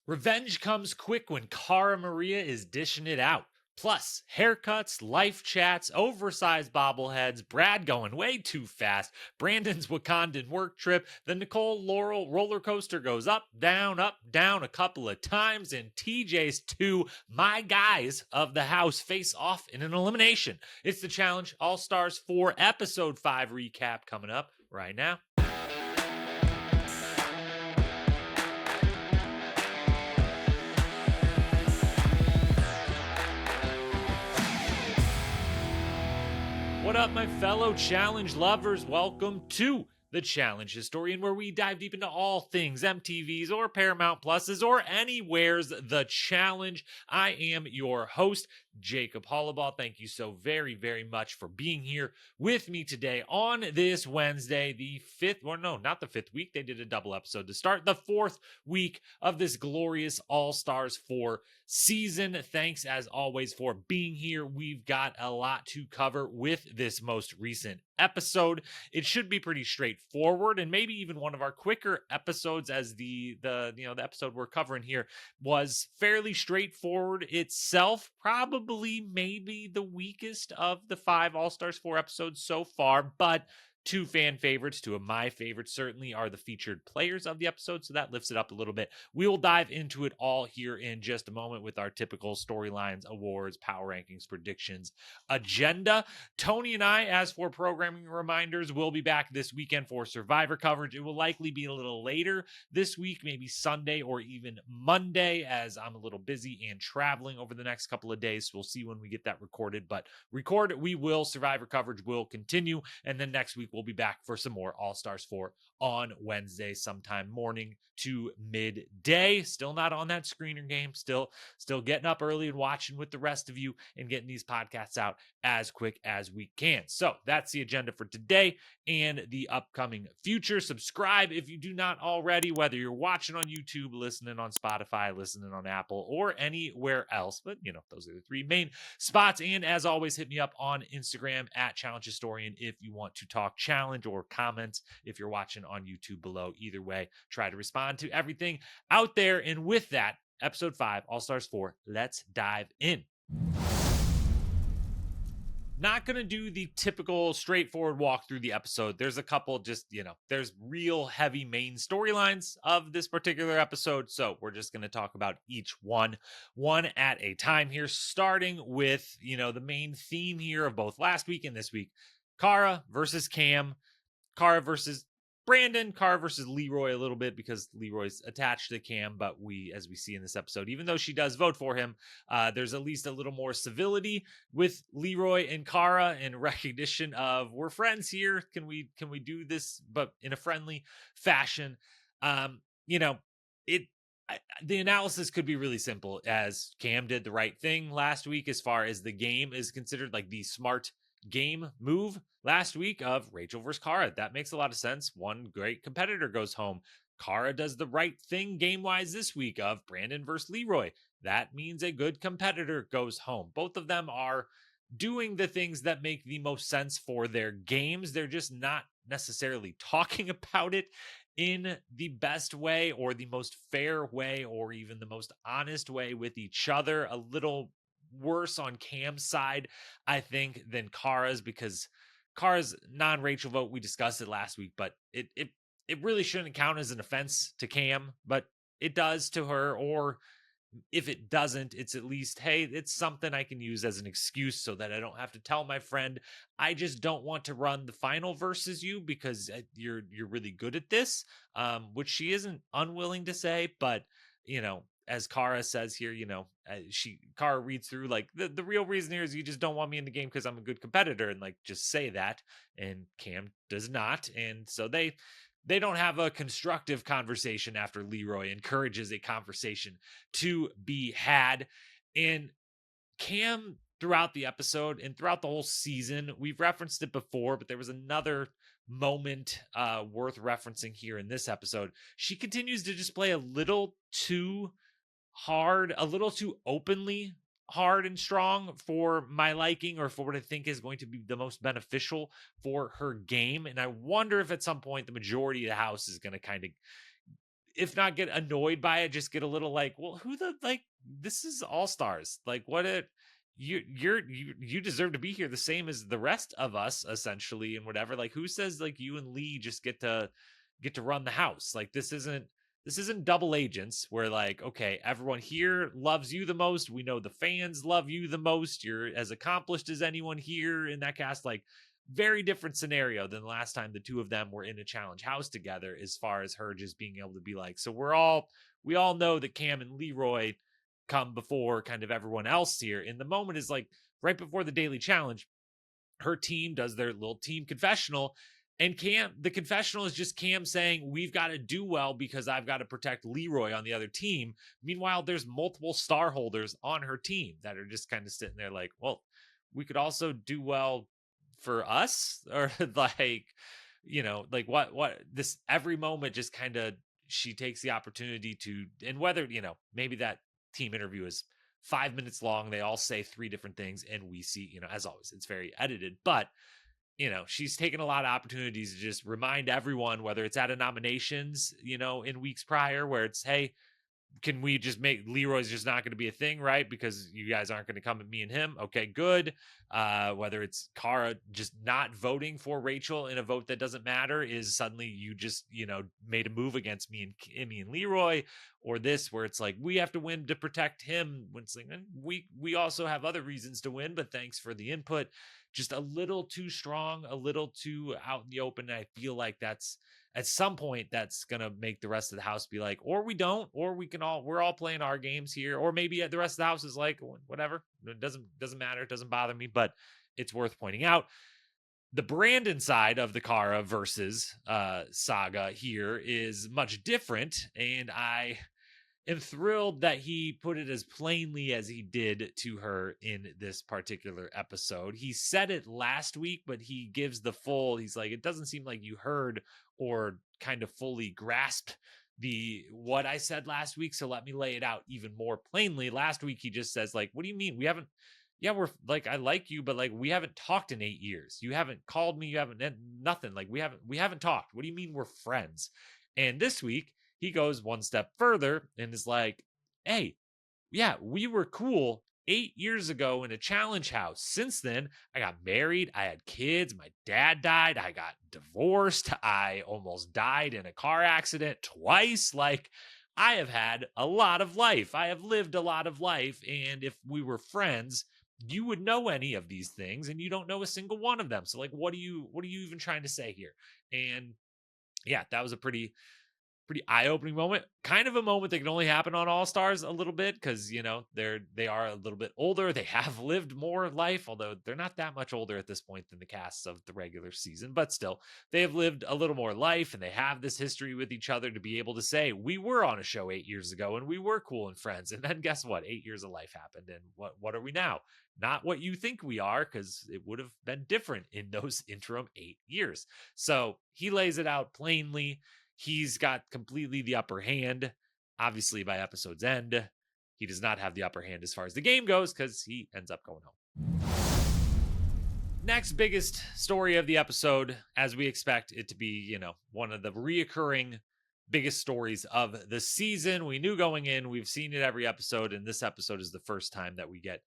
Revenge comes quick when Cara Maria is dishing it out. Plus, haircuts, life chats, oversized bobbleheads, Brad going way too fast, Brandon's Wakandan work trip, the Nicole Laurel roller coaster goes up, down, a couple of times, and TJ's two my guys of the house face off in an elimination. It's the Challenge All Stars 4 Episode 5 recap coming up right now. What up, my fellow challenge lovers? Welcome to the Challenge Historian, where we dive deep into all things MTV's or Paramount Pluses or anywhere's The Challenge. I am your host, Jacob Hollabaugh. Thank you so very, very much for being here with me today on this Wednesday, the fifth, or no, not the fifth week. They did a double episode to start the fourth week of this glorious All-Stars 4 season. Thanks, as always, for being here. We've got a lot to cover with this most recent episode. It should be pretty straightforward, and maybe even one of our quicker episodes, as the episode we're covering here was fairly straightforward itself. Probably maybe the weakest of the 5 All-Stars 4 episodes so far, but two fan favorites, two of my favorites certainly, are the featured players of the episode, so that lifts it up a little bit. We will dive into it all here in just a moment with our typical storylines, awards, power rankings, predictions, agenda. Tony and I, as for programming reminders, will be back this weekend for Survivor coverage. It will likely be a little later this week, maybe Sunday or even Monday, as I'm a little busy and traveling over the next couple of days. So we'll see when we get that recorded, but record it we will. Survivor coverage will continue, and then next week we'll be back for some more All-Stars 4 on Wednesday, sometime morning to midday. Still not on that screener game. Still getting up early and watching with the rest of you and getting these podcasts out as quick as we can. So that's the agenda for today and the upcoming future. Subscribe if you do not already, whether you're watching on YouTube, listening on Spotify, listening on Apple, or anywhere else. But, those are the 3 main spots. And as always, hit me up on Instagram at Challenge Historian if you want to talk challenge or comment if you're watching on YouTube below. Either way, try to respond to everything out there. And with that, episode 5, All-Stars 4, let's dive in. Not going to do the typical straightforward walk through the episode. There's a couple there's real heavy main storylines of this particular episode. So we're just going to talk about each one at a time here, starting with, the main theme here of both last week and this week. Cara versus Cam, Cara versus Brandon, Cara versus Leroy a little bit because Leroy's attached to Cam, but as we see in this episode, even though she does vote for him, there's at least a little more civility with Leroy and Cara in recognition of we're friends here. Can we do this, but in a friendly fashion? The analysis could be really simple, as Cam did the right thing last week as far as the game is considered, like the smart game move last week of Rachel versus Cara. That makes a lot of sense. One great competitor goes home. Cara does the right thing game-wise this week of Brandon versus Leroy. That means a good competitor goes home. Both of them are doing the things that make the most sense for their games. They're just not necessarily talking about it in the best way or the most fair way or even the most honest way with each other. A little worse on Cam's side, I think, than Cara's, because Cara's non-Rachel vote, we discussed it last week, but it really shouldn't count as an offense to Cam, but it does to her. Or if it doesn't, it's at least, hey, it's something I can use as an excuse so that I don't have to tell my friend, I just don't want to run the final versus you because you're really good at this, which she isn't unwilling to say. But as Cara says here, Cara reads through like the real reason here is you just don't want me in the game because I'm a good competitor, and like just say that. And Cam does not, and so they don't have a constructive conversation after Leroy encourages a conversation to be had. And Cam, throughout the episode and throughout the whole season, we've referenced it before, but there was another moment worth referencing here in this episode. She continues to just play a little too hard, a little too openly hard and strong for my liking, or for what I think is going to be the most beneficial for her game. And I wonder if at some point the majority of the house is going to kind of if not get annoyed by it, just get a little like, well, who the, like, this is All Stars. Like, what it, you deserve to be here the same as the rest of us, essentially, and whatever. Like, who says like you and Lee just get to run the house? Like, this isn't double agents where, like, okay, everyone here loves you the most. We know the fans love you the most. You're as accomplished as anyone here in that cast. Like, very different scenario than the last time the two of them were in a challenge house together, as far as her just being able to be like, so we all know that Cam and Leroy come before kind of everyone else here. And the moment is like right before the daily challenge, her team does their little team confessional, and the confessional is just Cam saying, we've got to do well because I've got to protect Leroy on the other team. Meanwhile, there's multiple star holders on her team that are just kind of sitting there like, well, we could also do well for us, or like, like what this every moment just kind of, she takes the opportunity to, and whether, maybe that team interview is 5 minutes long, they all say 3 different things, and we see, as always, it's very edited, but she's taken a lot of opportunities to just remind everyone, whether it's at a nominations, in weeks prior, where it's, hey, can we just make Leroy's just not going to be a thing, right? Because you guys aren't going to come at me and him. Okay, good. Whether it's Cara just not voting for Rachel in a vote that doesn't matter, is suddenly you just, made a move against me and Kimmy and Leroy, or this where it's like, we have to win to protect him, when it's like, we also have other reasons to win, but thanks for the input. Just a little too strong, a little too out in the open. I feel like that's, at some point, that's going to make the rest of the house be like, or we don't, or we're all playing our games here. Or maybe the rest of the house is like, whatever, it doesn't matter. It doesn't bother me, but it's worth pointing out. The Brandon side of the Cara versus saga here is much different. And I am thrilled that he put it as plainly as he did to her in this particular episode. He said it last week, but he gives the full, he's like, it doesn't seem like you heard or kind of fully grasped what I said last week, so let me lay it out even more plainly. Last week he just says, like, what do you mean we haven't, we're like, I like you, but like, we haven't talked in 8 years. You haven't called me, you haven't nothing. Like, we haven't talked. What do you mean we're friends? And this week he goes one step further and is like, hey, yeah, we were cool 8 years ago in a challenge house. Since then, I got married, I had kids, my dad died, I got divorced, I almost died in a car accident twice. Like, I have had a lot of life. I have lived a lot of life. And if we were friends, you would know any of these things, and you don't know a single one of them. So like, what are you even trying to say here? And yeah, that was a pretty eye-opening moment, kind of a moment that can only happen on All Stars a little bit, because they are a little bit older. They have lived more life, although they're not that much older at this point than the casts of the regular season, but still, they have lived a little more life, and they have this history with each other to be able to say, we were on a show 8 years ago and we were cool and friends, and then guess what, 8 years of life happened, and what are we now? Not what you think we are, because it would have been different in those interim 8 years. So he lays it out plainly. He's got completely the upper hand. Obviously, by episode's end, he does not have the upper hand as far as the game goes, because he ends up going home. Next biggest story of the episode, as we expect it to be, one of the reoccurring biggest stories of the season. We knew going in, we've seen it every episode, and this episode is the first time that we get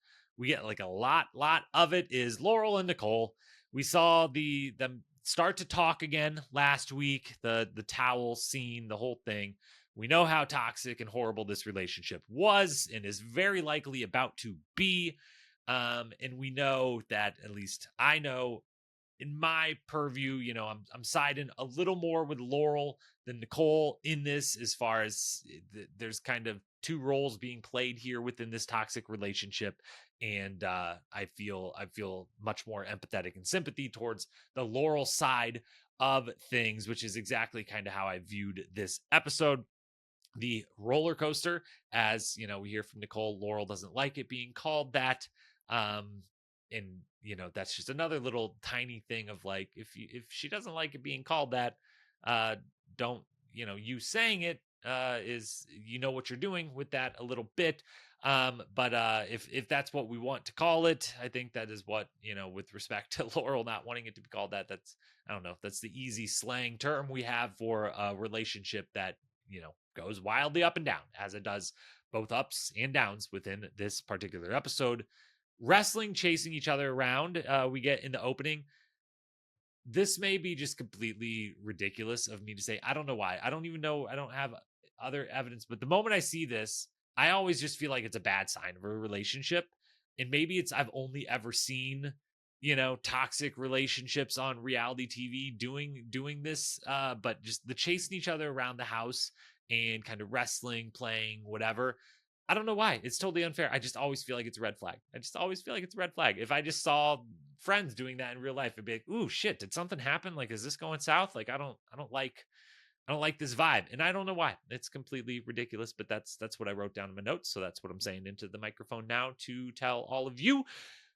like a lot of it, is Laurel and Nicole. We saw them start to talk again last week, the towel scene, the whole thing. We know how toxic and horrible this relationship was and is very likely about to be. And we know that, at least I know, in my purview, I'm siding a little more with Laurel than Nicole in this, as far as there's kind of two roles being played here within this toxic relationship. And I feel much more empathetic and sympathy towards the Laurel side of things, which is exactly kind of how I viewed this episode. The roller coaster, as we hear from Nicole, Laurel doesn't like it being called that. And that's just another little tiny thing of like, if she doesn't like it being called that, don't, you saying it is, what you're doing with that a little bit. But if that's what we want to call it, I think that is what, with respect to Laurel not wanting it to be called that, that's, I don't know, that's the easy slang term we have for a relationship that, goes wildly up and down, as it does both ups and downs within this particular episode. Wrestling, chasing each other around. We get in the opening. This may be just completely ridiculous of me to say. I don't know why. I don't even know. I don't have other evidence. But the moment I see this, I always just feel like it's a bad sign of a relationship. And maybe I've only ever seen, toxic relationships on reality TV doing this. But just the chasing each other around the house and kind of wrestling, playing, whatever. I don't know why. It's totally unfair. I just always feel like it's a red flag. I just always feel like it's a red flag. If I just saw friends doing that in real life, it'd be like, ooh, shit, did something happen? Like, is this going south? Like, I don't like this vibe. And I don't know why. It's completely ridiculous, but that's what I wrote down in my notes. So that's what I'm saying into the microphone now to tell all of you.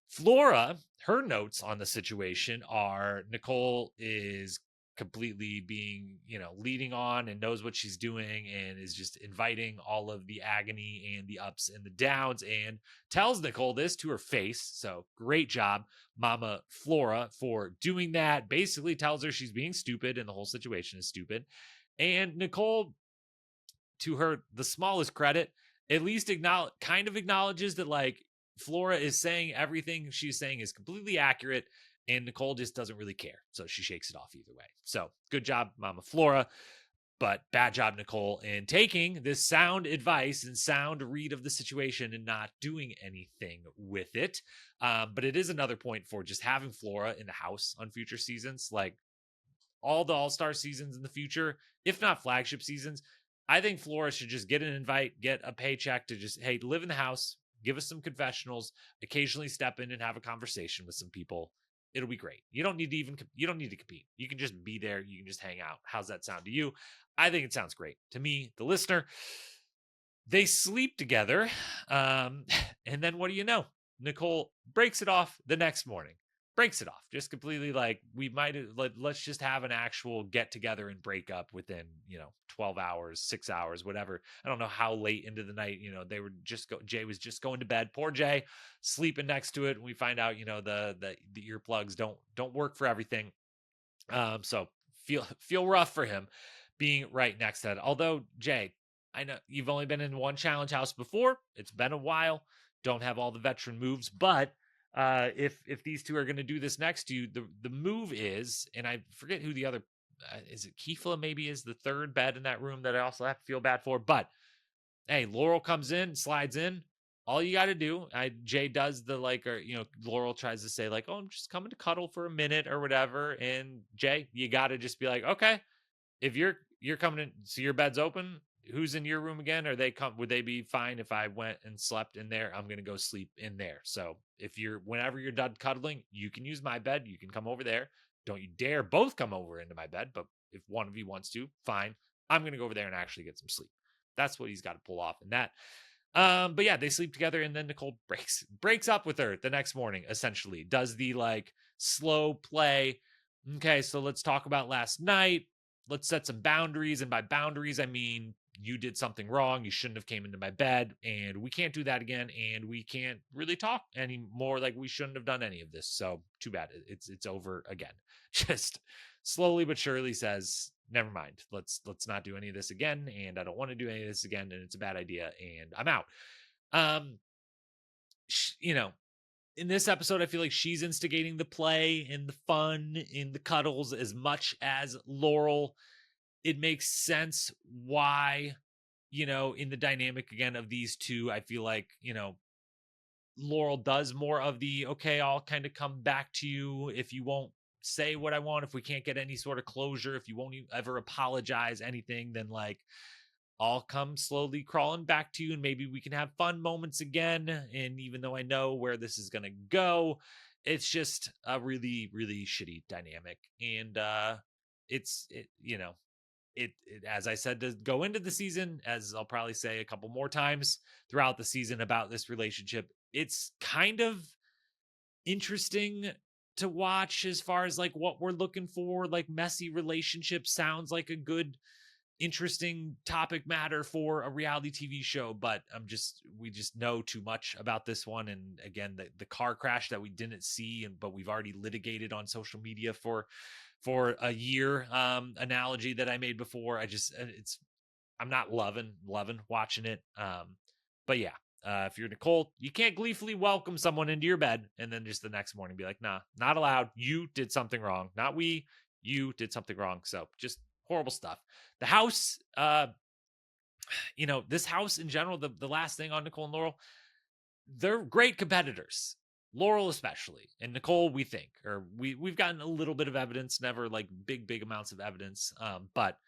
Flora, her notes on the situation are Nicole is completely being, leading on and knows what she's doing and is just inviting all of the agony and the ups and the downs and tells Nicole this to her face. So great job, Mama Flora, for doing that. Basically tells her she's being stupid and the whole situation is stupid. And Nicole, to her, the smallest credit, at least acknowledges that like Flora is saying everything she's saying is completely accurate. And Nicole just doesn't really care. So she shakes it off either way. So good job, Mama Flora. But bad job, Nicole, in taking this sound advice and sound read of the situation and not doing anything with it. But it is another point for just having Flora in the house on future seasons. Like all the All-Star seasons in the future, if not flagship seasons, I think Flora should just get an invite, get a paycheck to just, hey, live in the house, give us some confessionals, occasionally step in and have a conversation with some people. It'll be great. You don't need to compete. You can just be there. You can just hang out. How's that sound to you? I think it sounds great to me, the listener. They sleep together. And then what do you know? Nicole breaks it off the next morning. Breaks it off just completely. Like let's just have an actual get together and break up within 12 hours, 6 hours, whatever. I don't know how late into the night they were Jay was just going to bed. Poor Jay, sleeping next to it, and we find out the earplugs don't work for everything. So feel rough for him being right next to it. Although Jay, I know you've only been in one challenge house before. It's been a while. Don't have all the veteran moves, but if these two are going to do this next to you, the move is, and I forget who the other is it Kifla maybe is the third bed in that room that I also have to feel bad for. But hey, Laurel comes in, slides in. All you got to do, Jay does the Laurel tries to say like, oh, I'm just coming to cuddle for a minute or whatever. And Jay, you got to just be like, okay, if you're coming in, so your bed's open. Who's in your room again? Would they be fine if I went and slept in there? I'm going to go sleep in there. So whenever you're done cuddling, you can use my bed. You can come over there. Don't you dare both come over into my bed. But if one of you wants to, fine. I'm going to go over there and actually get some sleep. That's what he's got to pull off in that. But yeah, they sleep together and then Nicole breaks up with her the next morning, essentially. Does the slow play. Okay, so let's talk about last night. Let's set some boundaries. And by boundaries, I mean, you did something wrong. You shouldn't have came into my bed and we can't do that again. And we can't really talk anymore. Like we shouldn't have done any of this. So too bad. It's over again. Just slowly but surely says, never mind. Let's not do any of this again. And I don't want to do any of this again. And it's a bad idea. And I'm out. In this episode, I feel like she's instigating the play and the fun in the cuddles as much as Laurel. It makes sense why, in the dynamic again of these two, I feel like, Laurel does more of the, okay, I'll kind of come back to you if you won't say what I want, if we can't get any sort of closure, if you won't ever apologize, anything, then I'll come slowly crawling back to you and maybe we can have fun moments again. And even though I know where this is going to go, it's just a really, really shitty dynamic. And it, as I said, to go into the season, as I'll probably say a couple more times throughout the season about this relationship, it's kind of interesting to watch as far as what we're looking for. Messy relationships sounds like a good, interesting topic matter for a reality TV show, but we just know too much about this one. And again, the car crash that we didn't see, but we've already litigated on social media for a year, analogy that I made before. It's I'm not loving watching it. But yeah, if you're Nicole, you can't gleefully welcome someone into your bed and then just the next morning be like, nah, not allowed. You did something wrong. Not we, you did something wrong. So just horrible stuff. The house, this house in general, the last thing on Nicole and Laurel, they're great competitors. Laurel especially, and Nicole, we think, or we've gotten a little bit of evidence, never like big amounts of evidence, but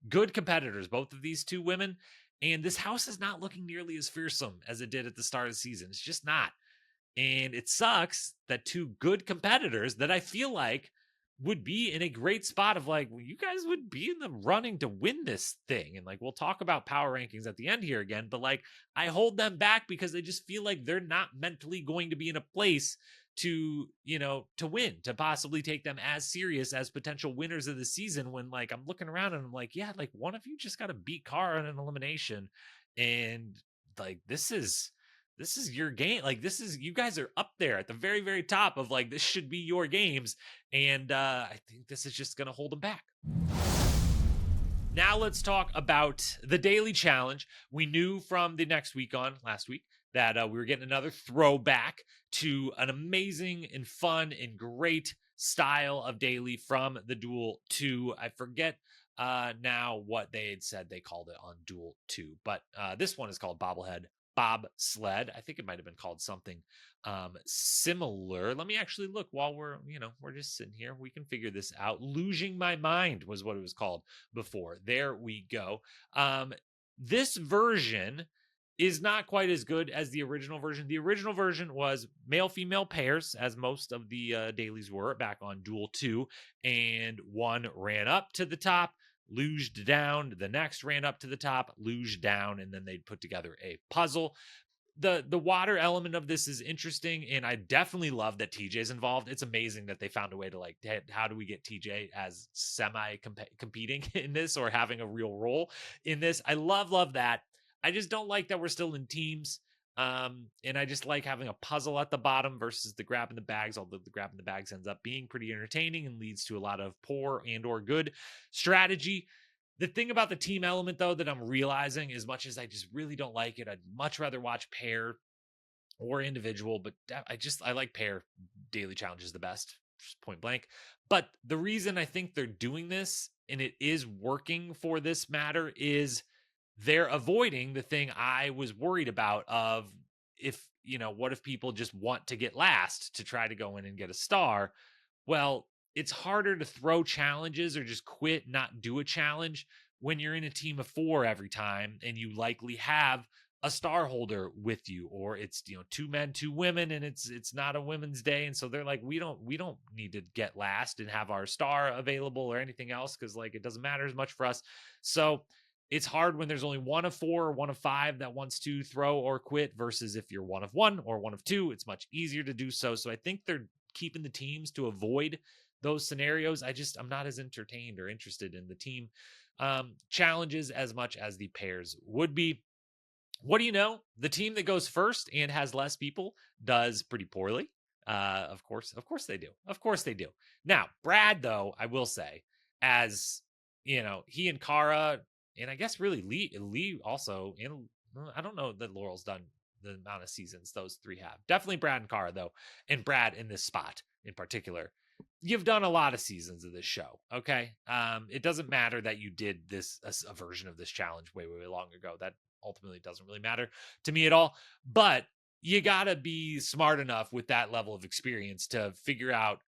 good competitors, both of these two women. And this house is not looking nearly as fearsome as it did at the start of the season. It's just not. And it sucks that two good competitors that I feel like would be in a great spot of like, well, you guys would be in the running to win this thing. And like, we'll talk about power rankings at the end here again, but like, I hold them back because I just feel like they're not mentally going to be in a place to, to win, to possibly take them as serious as potential winners of the season. When like, I'm looking around and I'm like, yeah, like one of you just got to beat Cara in an elimination. And like, this is your game. Like you guys are up there at the very, very top of like, this should be your games. And I think this is just going to hold them back. Now let's talk about the daily challenge. We knew from the last week, that we were getting another throwback to an amazing and fun and great style of daily from the Duel 2. I forget now what they had said they called it on Duel 2, but this one is called Bobsled. I think it might have been called something similar. Let me actually look while we're just sitting here. We can figure this out. Losing My Mind was what it was called before. There we go. This version is not quite as good as the original version. The original version was male-female pairs, as most of the dailies were back on Duel 2, and one ran up to the top, luged down, the next ran up to the top, luged down, and then they'd put together a puzzle. The water element of this is interesting, and I definitely love that TJ's involved. It's amazing that they found a way to like, how do we get TJ as semi-competing in this, or having a real role in this? I love that. I just don't like that we're still in teams. And I just like having a puzzle at the bottom versus the grab in the bags, although the grab in the bags ends up being pretty entertaining and leads to a lot of poor and or good strategy. The thing about the team element, though, that I'm realizing, as much as I just really don't like it, I'd much rather watch pair or individual, but I like pair daily challenges the best, just point blank. But the reason I think they're doing this, and it is working for this matter, is they're avoiding the thing I was worried about of what if people just want to get last to try to go in and get a star? Well, it's harder to throw challenges or just quit, not do a challenge when you're in a team of 4 every time and you likely have a star holder with you, or it's 2 men, 2 women, and it's not a women's day, and so they're like, we don't need to get last and have our star available or anything else, because like it doesn't matter as much for us. So it's hard when there's only 1 of 4 or 1 of 5 that wants to throw or quit, versus if you're 1 of 1 or 1 of 2, it's much easier to do so. So I think they're keeping the teams to avoid those scenarios. I'm not as entertained or interested in the team challenges as much as the pairs would be. What do you know? The team that goes first and has less people does pretty poorly. Of course they do. Of course they do. Now, Brad, though, I will say, as he and Cara, and I guess really Lee also, and I don't know that Laurel's done the amount of seasons those 3 have. Definitely Brad and Cara, though, and Brad in this spot in particular. You've done a lot of seasons of this show, okay? It doesn't matter that you did a version of this challenge way long ago. That ultimately doesn't really matter to me at all. But you gotta be smart enough with that level of experience to figure out,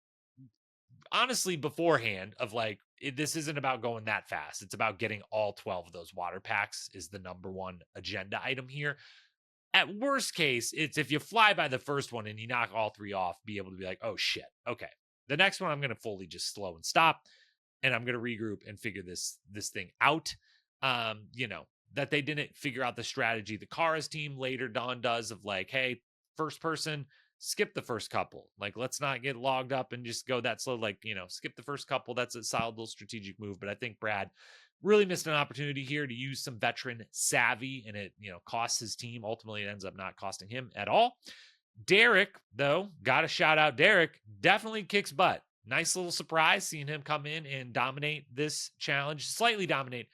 honestly, beforehand, of like, this isn't about going that fast. It's about getting all 12 of those water packs is the number one agenda item here. At worst case, it's if you fly by the first one and you knock all 3 off, be able to be like, oh shit, okay. The next one, I'm going to fully just slow and stop, and I'm going to regroup and figure this thing out. That they didn't figure out the strategy the Cara's team later Dawn does of like, hey, first person, skip the first couple. Like, let's not get logged up and just go that slow. Like, skip the first couple. That's a solid little strategic move. But I think Brad really missed an opportunity here to use some veteran savvy, and it, costs his team. Ultimately, it ends up not costing him at all. Derek, though, got to shout out Derek, definitely kicks butt. Nice little surprise seeing him come in and dominate this challenge, slightly dominate.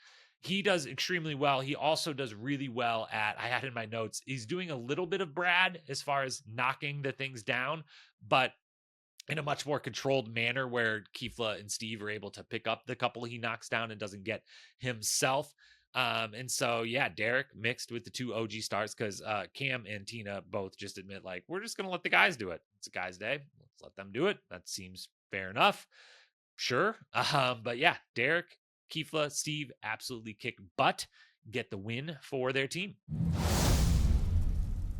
he does extremely well. He also does really well at, I had in my notes, he's doing a little bit of Brad as far as knocking the things down, but in a much more controlled manner where Kifla and Steve are able to pick up the couple he knocks down and doesn't get himself. And so, yeah, Derek mixed with the two OG stars because Cam and Tina both just admit, like, we're just going to let the guys do it. It's a guy's day. Let's let them do it. That seems fair enough. Sure. But yeah, Derek, Kifla, Steve absolutely kick butt, get the win for their team.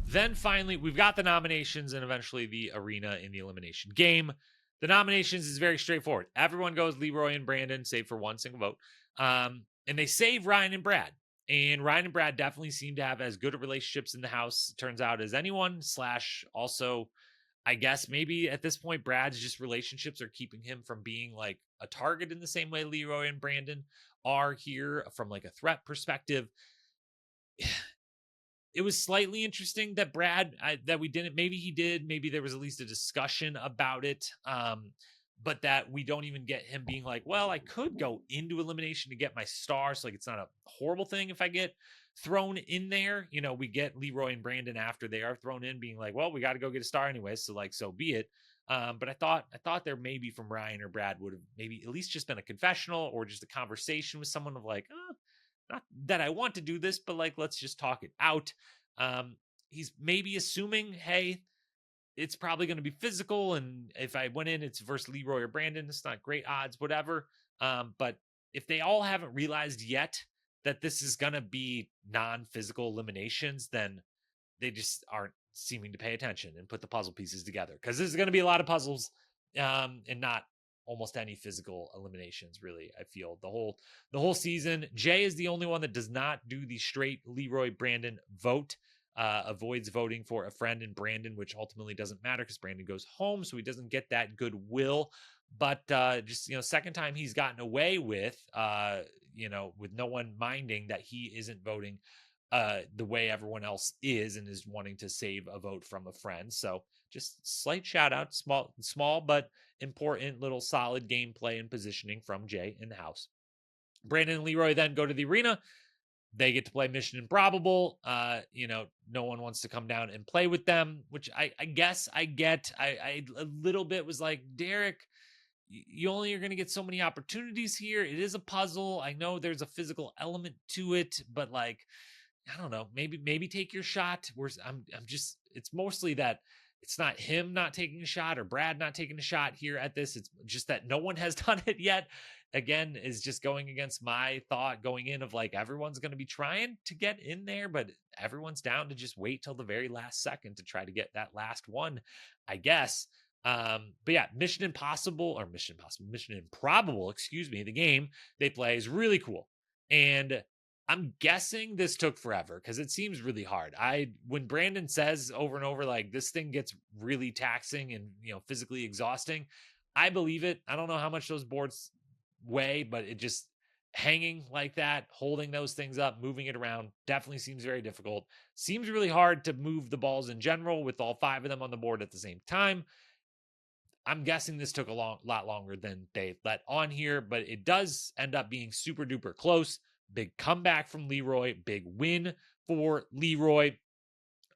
Then finally, we've got the nominations and eventually the arena in the elimination game. The nominations is very straightforward. Everyone goes Leroy and Brandon, save for one single vote. And they save Ryan and Brad. And Ryan and Brad definitely seem to have as good relationships in the house, turns out, as anyone. / also, I guess maybe at this point, Brad's just relationships are keeping him from being like a target in the same way Leroy and Brandon are here from like a threat perspective. It was slightly interesting that Brad, that we didn't, maybe he did, maybe there was at least a discussion about it. But that we don't even get him being like, well, I could go into elimination to get my star. So like, it's not a horrible thing if I get thrown in there. You know, we get Leroy and Brandon after they are thrown in being like, well, we got to go get a star anyway. So like, so be it. But I thought there maybe from Ryan or Brad would have maybe at least just been a confessional or just a conversation with someone of like, not that I want to do this, but like, let's just talk it out. He's maybe assuming, hey, it's probably going to be physical. And if I went in, it's versus Leroy or Brandon. It's not great odds, whatever. But if they all haven't realized yet that this is going to be non-physical eliminations, then they just aren't seeming to pay attention and put the puzzle pieces together. Because there's going to be a lot of puzzles and not almost any physical eliminations, really. I feel the whole season. Jay is the only one that does not do the straight Leroy Brandon vote. Avoids voting for a friend in Brandon, which ultimately doesn't matter because Brandon goes home, so he doesn't get that goodwill. But just, second time he's gotten away with, with no one minding that he isn't voting the way everyone else is and is wanting to save a vote from a friend. So just slight shout out, small but important little solid gameplay and positioning from Jay in the house. Brandon and Leroy then go to the arena. They get to play Mission Improbable. No one wants to come down and play with them, which I guess I get. I a little bit was like, Derek, you only are going to get so many opportunities here. It is a puzzle. I know there's a physical element to it, but like, I don't know, maybe take your shot. I'm just, it's mostly that it's not him not taking a shot or Brad not taking a shot here at this. It's just that no one has done it yet. Again, is just going against my thought going in of like, everyone's going to be trying to get in there, but everyone's down to just wait till the very last second to try to get that last one, I guess. But yeah, Mission Improbable, the game they play is really cool. And I'm guessing this took forever because it seems really hard. When Brandon says over and over, like, this thing gets really taxing and, physically exhausting, I believe it. I don't know how much those boards weigh, but it just hanging like that, holding those things up, moving it around definitely seems very difficult. Seems really hard to move the balls in general with all 5 of them on the board at the same time. I'm guessing this took a lot longer than they let on here, but it does end up being super duper close. Big comeback from Leroy, big win for Leroy.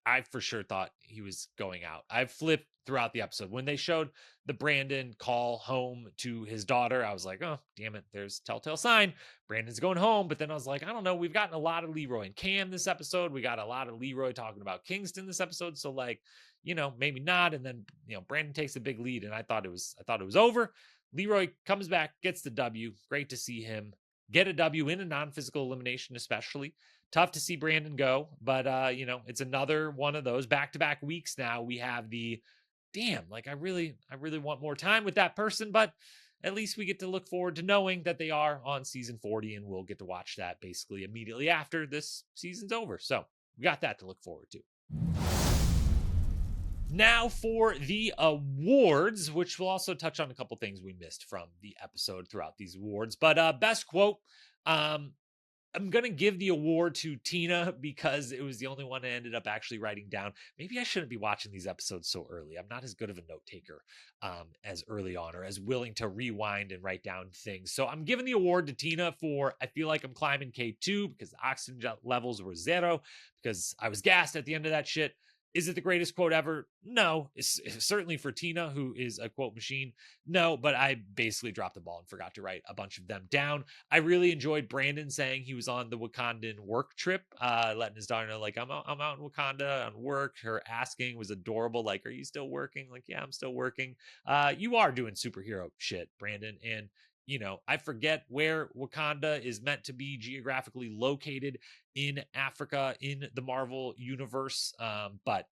I for sure thought he was going out. I've flipped throughout the episode. When they showed the Brandon call home to his daughter, I was like, oh, damn it. There's telltale sign. Brandon's going home. But then I was like, I don't know. We've gotten a lot of Leroy and Cam this episode. We got a lot of Leroy talking about Kingston this episode. So like, maybe not. And then, Brandon takes a big lead and I thought it was over. Leroy comes back, gets the W. Great to see him get a W in a non-physical elimination, especially. Tough to see Brandon go, but it's another one of those back-to-back weeks now. We have the damn, like I really want more time with that person, but at least we get to look forward to knowing that they are on season 40 and we'll get to watch that basically immediately after this season's over. So we got that to look forward to. Now for the awards, which we'll also touch on a couple things we missed from the episode throughout these awards, but best quote, I'm going to give the award to Tina because it was the only one I ended up actually writing down. Maybe I shouldn't be watching these episodes so early. I'm not as good of a note taker as early on, or as willing to rewind and write down things. So I'm giving the award to Tina for, I feel like I'm climbing K2 because the oxygen levels were 0, because I was gassed at the end of that shit. Is it the greatest quote ever? No. It's certainly for Tina, who is a quote machine. No, but I basically dropped the ball and forgot to write a bunch of them down. I really enjoyed Brandon saying he was on the Wakandan work trip, letting his daughter know, like, I'm out in Wakanda on work. Her asking was adorable. Like, are you still working? Like, yeah, I'm still working. You are doing superhero shit, Brandon. And I forget where Wakanda is meant to be geographically located in Africa in the Marvel universe. But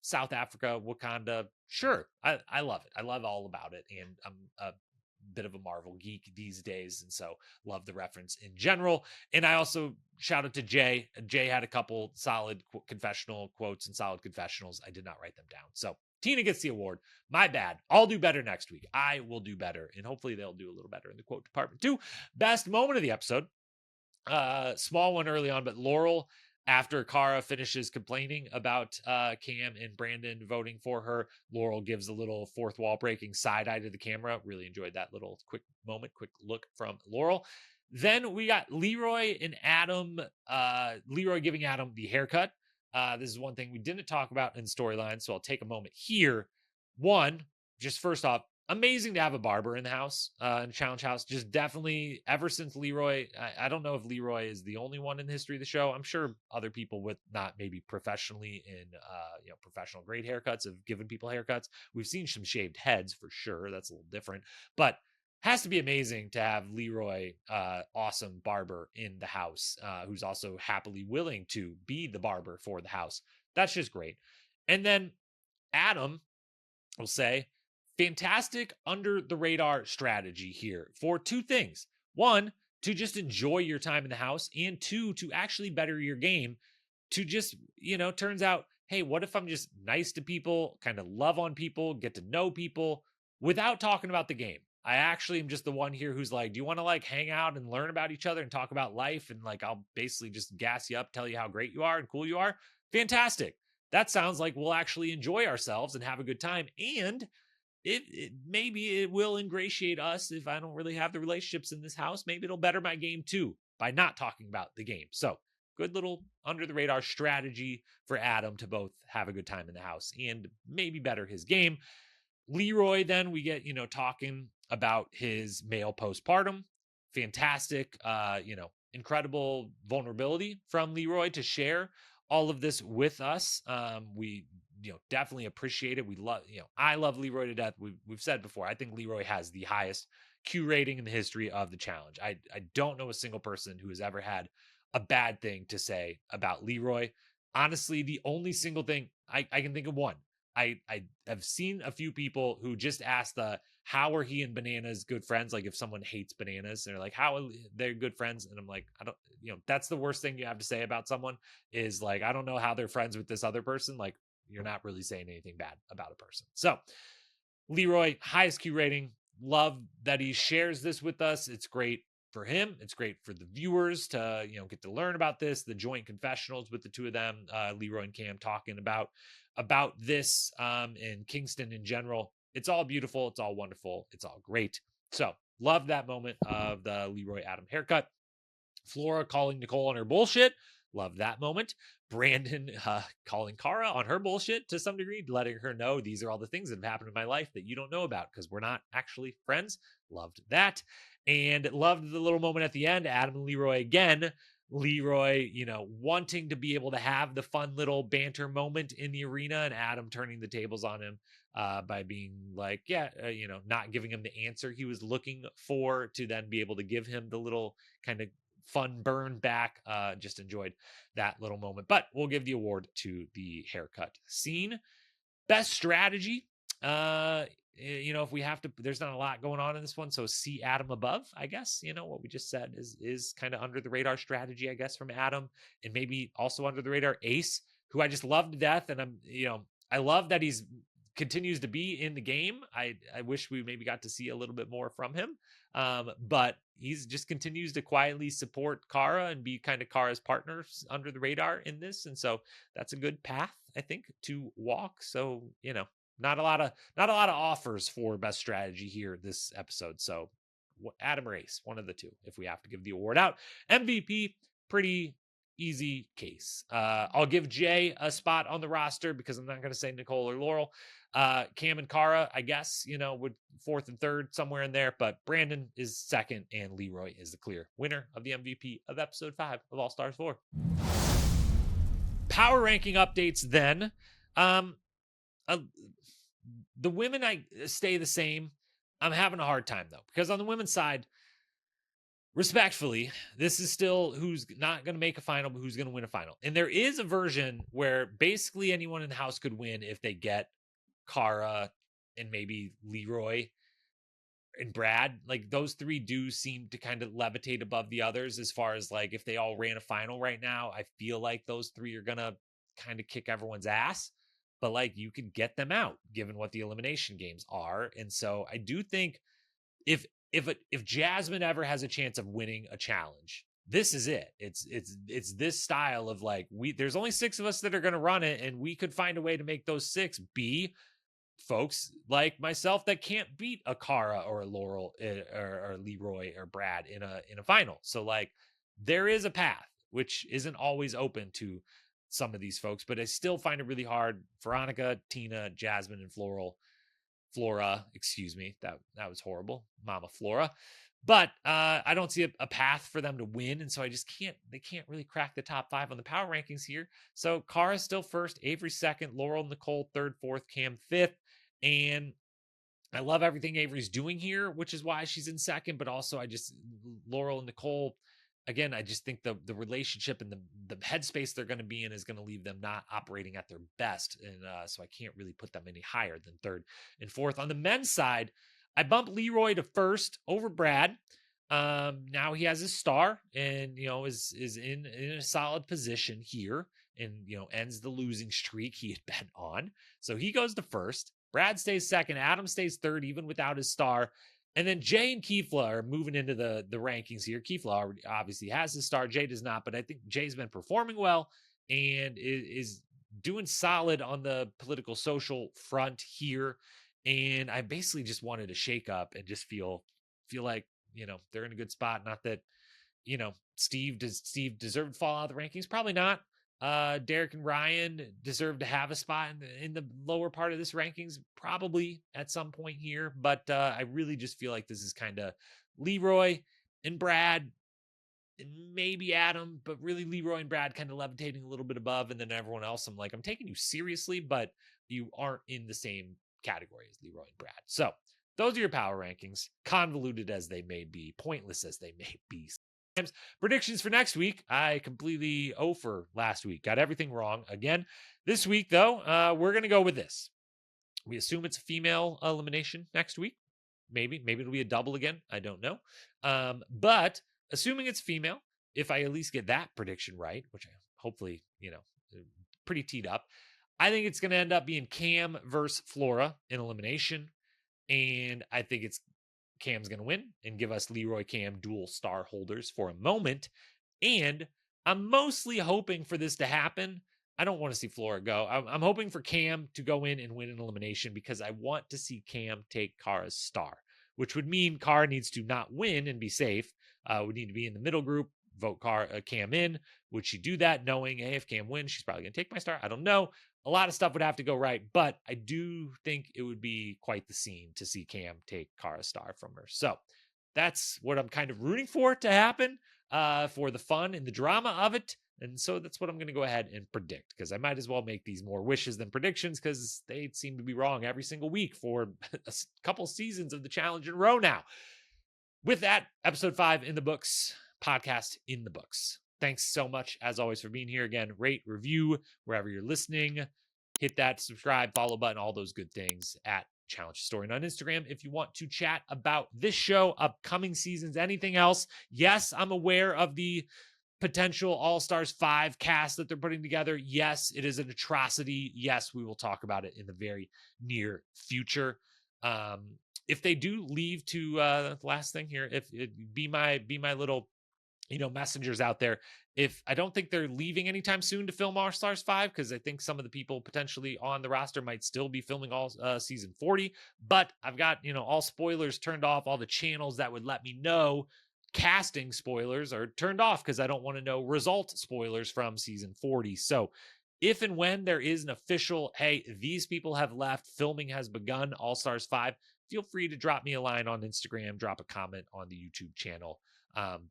South Africa, Wakanda, sure. I love it. I love all about it. And I'm a bit of a Marvel geek these days. And so love the reference in general. And I also shout out to Jay. Jay had a couple solid confessional quotes and solid confessionals. I did not write them down. So Tina gets the award. My bad. I'll do better next week. I will do better. And hopefully they'll do a little better in the quote department too. Best moment of the episode. Small one early on, but Laurel, after Cara finishes complaining about Cam and Brandon voting for her, Laurel gives a little fourth wall breaking side eye to the camera. Really enjoyed that little quick moment, quick look from Laurel. Then we got Leroy and Adam, Leroy giving Adam the haircut. This is one thing we didn't talk about in storyline, so I'll take a moment here. One, just first off, amazing to have a barber in the house, in the challenge house. Just definitely, ever since Leroy, I don't know if Leroy is the only one in the history of the show. I'm sure other people with not maybe professionally in professional grade haircuts have given people haircuts. We've seen some shaved heads for sure. That's a little different, but has to be amazing to have Leroy, awesome barber in the house, who's also happily willing to be the barber for the house. That's just great. And then Adam will say, fantastic under the radar strategy here for two things. One, to just enjoy your time in the house, and two, to actually better your game. To just, turns out, hey, what if I'm just nice to people, kind of love on people, get to know people without talking about the game? I actually am just the one here who's like, do you want to like hang out and learn about each other and talk about life? And like, I'll basically just gas you up, tell you how great you are and cool you are. Fantastic. That sounds like we'll actually enjoy ourselves and have a good time. And maybe it will ingratiate us if I don't really have the relationships in this house. Maybe it'll better my game too by not talking about the game. So good little under the radar strategy for Adam to both have a good time in the house and maybe better his game. Leroy, then we get, talking about his male postpartum. Fantastic, incredible vulnerability from Leroy to share all of this with us. We definitely appreciate it. We love, I love Leroy to death. We've said before, I think Leroy has the highest Q rating in the history of the challenge. I don't know a single person who has ever had a bad thing to say about Leroy. Honestly, the only single thing I can think of one. I have seen a few people who just ask how are he and Bananas good friends? Like if someone hates Bananas, they're like, how are they good friends? And I'm like, I don't, that's the worst thing you have to say about someone is like, I don't know how they're friends with this other person. Like you're not really saying anything bad about a person. So Leroy, highest Q rating. Love that he shares this with us. It's great for him. It's great for the viewers to, get to learn about this, the joint confessionals with the two of them, Leroy and Cam talking about this, and Kingston in general. It's all beautiful. It's all wonderful. It's all great. So love that moment of the Leroy Adam haircut. Flora calling Nicole on her bullshit. Love that moment. Brandon calling Cara on her bullshit to some degree, letting her know these are all the things that have happened in my life that you don't know about because we're not actually friends. Loved that. And loved the little moment at the end. Adam and Leroy again. Leroy, wanting to be able to have the fun little banter moment in the arena, and Adam turning the tables on him by being like, not giving him the answer he was looking for to then be able to give him the little kind of fun burn back. Just enjoyed that little moment, but we'll give the award to the haircut scene. Best strategy. If we have to, there's not a lot going on in this one. So see Adam above, I guess, what we just said is kind of under the radar strategy, I guess, from Adam, and maybe also under the radar Ace, who I just love to death. And I love that he's continues to be in the game. I wish we maybe got to see a little bit more from him. But he's just continues to quietly support Cara and be kind of Cara's partners under the radar in this. And so that's a good path, I think, to walk. So, not a lot of offers for best strategy here this episode. So Adam or Ace, one of the two, if we have to give the award out. MVP, pretty easy case. I'll give Jay a spot on the roster because I'm not going to say Nicole or Laurel. Cam and Cara, I guess, would fourth and third, somewhere in there. But Brandon is second, and Leroy is the clear winner of the MVP of episode 5 of All Stars 4. Power ranking updates then. The women stay the same. I'm having a hard time, though, because on the women's side, respectfully, this is still who's not going to make a final, but who's going to win a final. And there is a version where basically anyone in the house could win if they get Cara and maybe Leroy and Brad. Like, those three do seem to kind of levitate above the others as far as, like, if they all ran a final right now, I feel like those three are going to kind of kick everyone's ass. But, like, you could get them out given what the elimination games are. And so I do think if Jasmine ever has a chance of winning a challenge, this is it. It's this style of, like, there's only 6 of us that are going to run it, and we could find a way to make those 6 be folks like myself that can't beat a Cara or a Laurel or Leroy or Brad in a final. So, like, there is a path, which isn't always open to some of these folks, but I still find it really hard. Veronica, Tina, Jasmine, and Flora, excuse me, that was horrible, Mama Flora. But I don't see a path for them to win, and so they can't really crack the top 5 on the power rankings here. So Cara's still first, Avery second, Laurel, Nicole third, fourth, Cam fifth, and I love everything Avery's doing here, which is why she's in second. But also, Laurel and Nicole, again, I just think the relationship and the headspace they're going to be in is going to leave them not operating at their best. And so I can't really put them any higher than third and fourth. On the men's side, I bumped Leroy to first over Brad. Now he has his star and, is in a solid position here and, ends the losing streak he had been on. So he goes to first. Brad stays second. Adam stays third, even without his star. And then Jay and Kifla are moving into the rankings here. Kifla obviously has his star. Jay does not, but I think Jay's been performing well and is doing solid on the political social front here. And I basically just wanted to shake up and just feel like, they're in a good spot. Not that, Steve deserve to fall out of the rankings? Probably not. Derek and Ryan deserve to have a spot in the lower part of this rankings, probably at some point here. But I really just feel like this is kind of Leroy and Brad and maybe Adam, but really Leroy and Brad kind of levitating a little bit above. And then everyone else, I'm like, I'm taking you seriously, but you aren't in the same category as Leroy and Brad. So those are your power rankings, convoluted as they may be, pointless as they may be. Predictions for next week. I completely for last week. Got everything wrong again. This week, though, we're going to go with this. We assume it's a female elimination next week. Maybe it'll be a double again. I don't know. But assuming it's female, if I at least get that prediction right, which I hopefully, pretty teed up, I think it's going to end up being Cam versus Flora in elimination. And I think Cam's going to win and give us Leroy Cam dual star holders for a moment. And I'm mostly hoping for this to happen. I don't want to see Flora go. I'm hoping for Cam to go in and win an elimination because I want to see Cam take Cara's star, which would mean Cara needs to not win and be safe. Would need to be in the middle group, vote Cam in. Would she do that knowing, hey, if Cam wins, she's probably going to take my star? I don't know. A lot of stuff would have to go right, but I do think it would be quite the scene to see Cam take Cara's star from her. So that's what I'm kind of rooting for to happen, for the fun and the drama of it. And so that's what I'm going to go ahead and predict, because I might as well make these more wishes than predictions because they seem to be wrong every single week for a couple seasons of the challenge in a row now. With that, episode 5 in the books, podcast in the books. Thanks so much, as always, for being here. Again, rate, review, wherever you're listening. Hit that subscribe, follow button, all those good things at Challenge Historian on Instagram. If you want to chat about this show, upcoming seasons, anything else. Yes, I'm aware of the potential All-Stars 5 cast that they're putting together. Yes, it is an atrocity. Yes, we will talk about it in the very near future. If they do leave to last thing here, if it be my little messengers out there, if I don't think they're leaving anytime soon to film All Stars 5, because I think some of the people potentially on the roster might still be filming all season 40, but I've got all spoilers turned off. All the channels that would let me know casting spoilers are turned off because I don't want to know result spoilers from season 40. So if and when there is an official, hey, these people have left, filming has begun, All Stars 5, feel free to drop me a line on Instagram, drop a comment on the YouTube channel.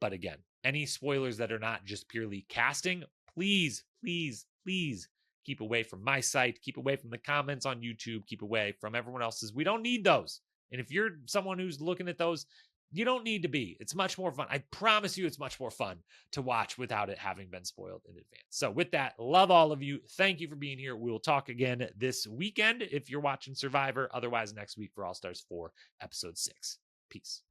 But again, any spoilers that are not just purely casting, please, please, please keep away from my site, keep away from the comments on YouTube, keep away from everyone else's. We don't need those. And if you're someone who's looking at those, you don't need to be. It's much more fun. I promise you it's much more fun to watch without it having been spoiled in advance. So with that, love all of you. Thank you for being here. We will talk again this weekend if you're watching Survivor. Otherwise, next week for All Stars 4, Episode 6. Peace.